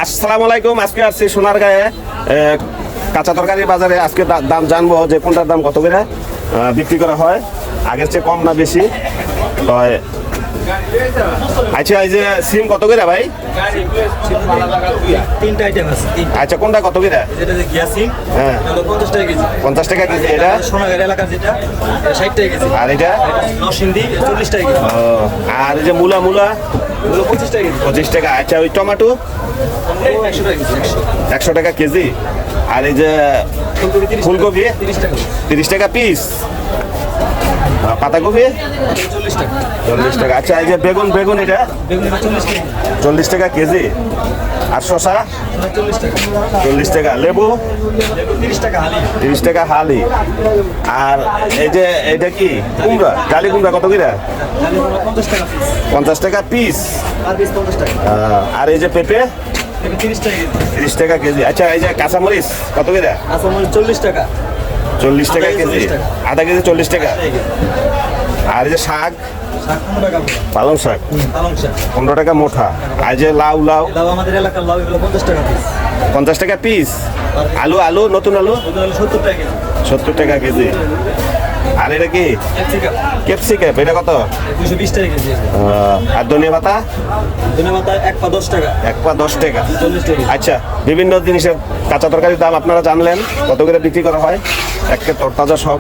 আসসালামু আলাইকুম। আজকে আসছি সোনারগাঁয়ে কাঁচা তরকারি বাজারে। আজকে দাম জানবো যে কোনটার দাম কত করে বিক্রি করা হয়, আগের চেয়ে কম না বেশি হয়। আচ্ছা, এই যে সিম কত করে ভাই? তিনটা আইটেম আছে। আচ্ছা, কোনটা কত করে? যেটা যে ঘিয়া সিম, হ্যাঁ, 50 টাকা কেজি। 50 টাকা কেজি। এটা সোনাগাড়ি এলাকার যেটা 60 টাকা কেজি। আর এটা নরসিংদী 40 টাকা কেজি। আর এই যে মূলা মূলা এগুলো 25 টাকা কেজি। 25 টাকা। আচ্ছা, ওই টমেটো 100 টাকা কেজি। 100 টাকা কেজি। আর এই যে ফুলকপি 30 টাকা। 30 টাকা পিস। পাতাকপি 40 টাকা। 40 টাকা। আচ্ছা, এই যে বেগুন বেগুন এটা বেগুন 40 টাকা। 40 টাকা কেজি। আর শসা 40 টাকা। 40 টাকা। লেবু লেবু 30 টাকা হালি। 30 টাকা হালি। আর এই যে এটা কি কুমড়া, জালি কুমড়া কত করে? জালি কুমড়া 50 টাকা পিস। 50 টাকা পিস। আর পিস 50 টাকা। আর এই যে পেঁপে পেঁপে 30 টাকা কেজি। 30 টাকা কেজি। আচ্ছা, এই যে কাঁচামরিচ কত করে? আচ্ছা, মরিচ 40 টাকা। 40 টাকা আধা কেজি কেজি। 40 টাকা। আধা কেজি 40 টাকা। আর এই যে শাক, শাক 15 টাকা মোটা। পালং শাক পালং শাক। 15 টাকা মোটা। আর যে লাউ লাউ লাউ আমাদের এলাকার লাউ এগুলো 50 টাকা পিস। 50 টাকা পিস। আলু আলু নতুন আলু ওগুলো হলো 70 টাকা কেজি। 70 টাকা কেজি। আর এটা কি ক্যাপসিকাম ক্যাপসিকাম, এটা কত? 220 টাকা কেজি। আর ধনিয়া পাতা ধনে পাতা 1 পা 10 টাকা। 1 পা 10 টাকা। 40 টাকা। আচ্ছা, বিভিন্ন জিনিসের কাঁচা তরকারির দাম আপনারা জানলেন, কত করে বিক্রি করা হয়, একে তরতাজা সব।